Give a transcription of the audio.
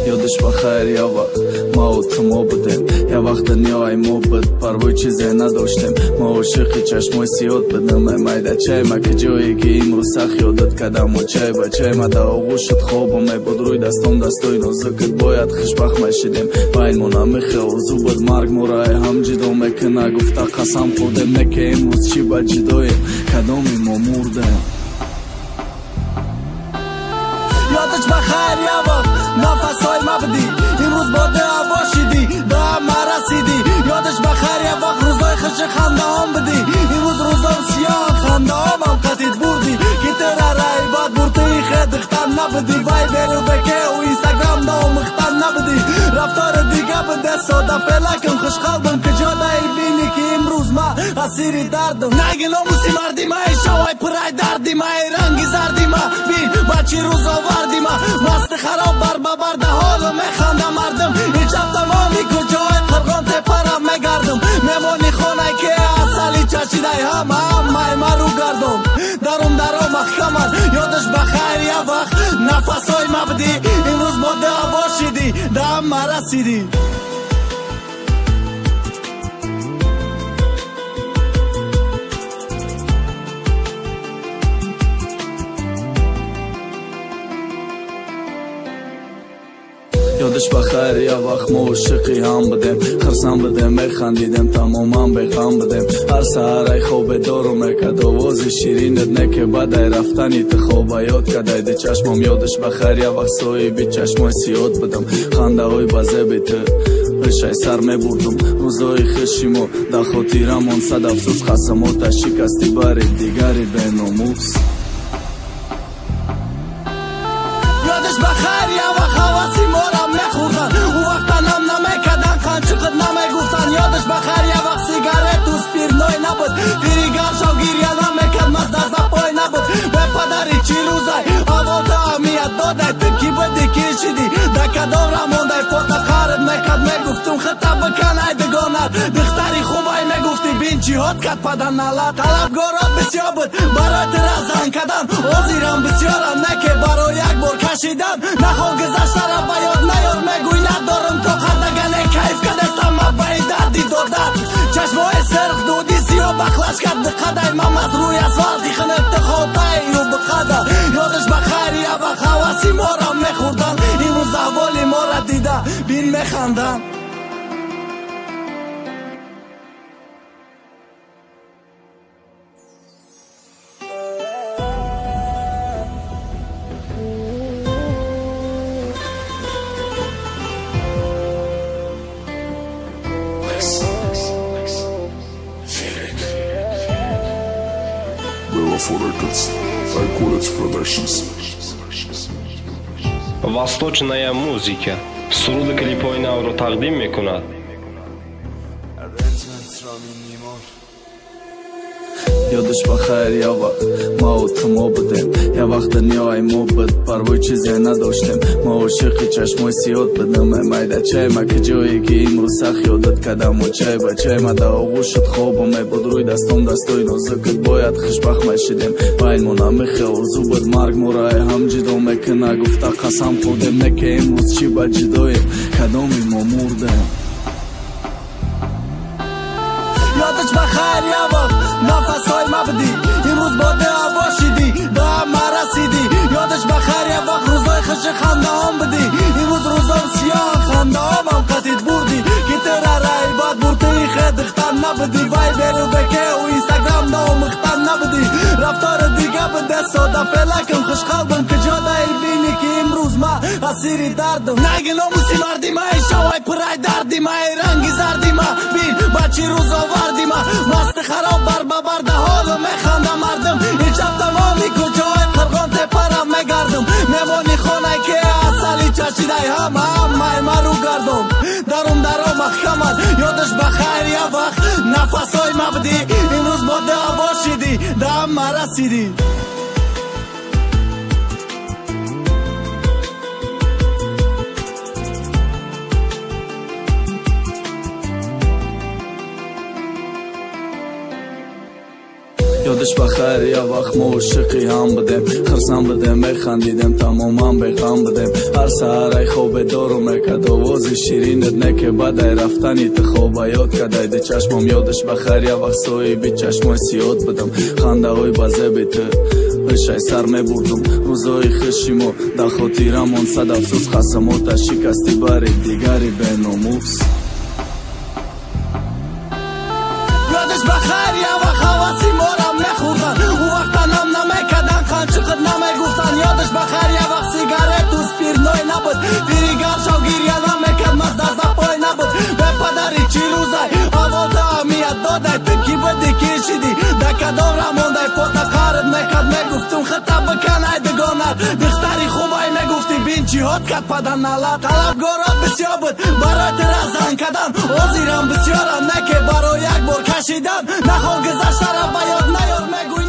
یادش بخیر یا وقت ما و تو ما بودیم، یا وقت دنیای ما بود پروای چیزی نداشتیم. ما عاشقی چشمای سیاد بدم میده چه ما که جایی که امروز سخت یادت کدم و چه بچه ما در آغوشت خوابم بود روی دستم دستای نازکت باید خوشبخت میشیدیم. بین ما نمیخه اوزو بود مرگ ما رای هم جدا میکنه گفته قسم خودم نکه امروز چی با جداییم کدامی ما مردیم. یادش بخیر یا وقت نفسای ما بدی امروز با دعوا شدی به همه رسیدی. یادش بخیر یا وقت روزای خوش خنده هم بدی امروز روزام سیاه خنده هم قطید بردی که ترا رای باد برتی خید اختن نبدی وای بیرو بکه و اینستاگرام دا مختن نبدی رفتار دیگه بده ساده فلکم خوش قلبم که جاده بینی که امروز ما اسیری دردم نگی ناموسی مردی ما شوای پرای دردی ما رنگی زردی ما بین بچی روز آوردی ما مست خراب بر ببرده حالو میخنده مردم این شب تمامی کجای قرقان تپرم میگردم میمونی خونه که اصلی چشیده همه ما رو گردم درم محکمت یادش بخیر یا وقت نفسای ما بدی امروز با دعوا شدی دم ما رسیدی. یادش بخیر یا وقت ما عاشقی هم بدیم خرسان بدیم میخندیدیم تماما بیغم بدیم هر سحرای خوب دارو میکد آواز شیرینت نکه بدای رفتنی تو خواب یاد کدای ده چشمم یادش بخیر یا وقت سوی بی چشمای سیاد بدم خنده های بزه بی تو بشای سر میبردم روزای خشیمو در خاطرمون صد افسوس خسمات شکستی باری دیگری به ناموس. یادش بخیر یا وقت حواسی مارم میخوردن او وقتا نم نمیکدن قنچقت نمیگفتن. یادش بخیر یا وقت سیگارت و سپیرنوی نبود پیریگر شو گیریه نمیکد مزد از پای نبود به پدری چی روزای هوا تا اهمیت داده تو کی بدی کشیدی دکدام رمونده پاتا خارد میکد میگفتم خطب بکن ای دگانت دختری خوبای میگفتی بین چی هات کد پدن نلت طلبگارات بسیار بود برای ترزن کدن آزیرم بسیارم نکه برای یک بار کشیدن نخواه گذشته را بیاد نیار میگوی ندارم تا قدگنه کیف کدستم ما بای دردی دادن چشمای سرخ دودی سیاه بخلش کرد قدای من از روی اسفالتی خنت خواهی و بقدر یادش بخیر یا وقت حواسی ما را میخوردن امروز احوالی ما را دیده بین میخندن. Восточная музыка. Суруд клипой науру тaqdim мекунад. یادش بخیر یا وقت ما و تو ما بودیم یا وقت دنیای ما بود پروای چیزی نداشتیم. ما عاشقی چشمای سیاد بدم میده چه ما که جایی که امروز سخت یادت کدم و چه بچه ما در آغوشت خوابم بود روی دستم دستای نازکت باید خوشبخت میشیدیم. بین ما نمیخه اوزو بود مرگ ما رای هم جدا میکنه گفته قسم خودم نکه امروز چی با جداییم کدامی ما مردیم. یادش بخیر یا وقت نفسای ما بدی امروز با دعوا شدی به همه رسیدی. یادش بخیر یا وقت روزای خوش خنده هم بدی امروز روزام سیاه خنده هم قطید بردی که ترا رای باد برتی خید اختن نبدی وای بیرو بکه و اینستاگرام دا مختن نبدی رفتار دیگه بده ساده فلکم خوش قلبم که جاده بینی که امروز ما اسیری دردم نگی ناموسی مردی ما شوای پرای دردی ما رنگی زردی ما بین بچی روز آوردی ما مست خراب بر ببرده حالو میخنده مردم این شب تمامی کجای قرقان تپرم میگردم میمونی خونه که اصلی چشیده همه ما رو گردم درم محکمت یادش بخیر یا وقت نفسای ما بدی امروز با دعوا شدی دم ما رسیدی. یادش بخیر یا وقت ما عاشقی هم بدیم خرسان بدیم بخندیدیم تماما بغم بدیم هر سحر ای خوب دارو میکد آواز شیرینت نه که بدای رفتنی تو خواب یاد کدای ده چشمم یادش بخیر یا وقت سوی بی چشمای سیاد بدم خنده های بازه بی تو بشای سر میبردم روزای خشیمو در خاطرم آن صد افسوس خسمات شکستی باری دیگری به ناموس یادش بخیر یا وقت حواسی مارم نخوردن او وقت نم نمیکدن خانچقد نمیگفتن یادش بخیر یا وقت سیگارت و سپیرنوی نبود فیریگر شو گیریه نمیکد مست در زپای نبود به پدری چی روزای آواز اهمیت دادای تو کی بودی کشیدی دکدار رماندای پاتا قارد میکد میگفتم خطاب بکن ای دگانت دختری خوبای میگفتی بین چی هات کد پدن نلت طلبگارات بسیار بود برای ترزن کدن آزیرم بسیارم نکه برای یک بار کشیدن نخواه گذشته را بیاد نیاد میگوی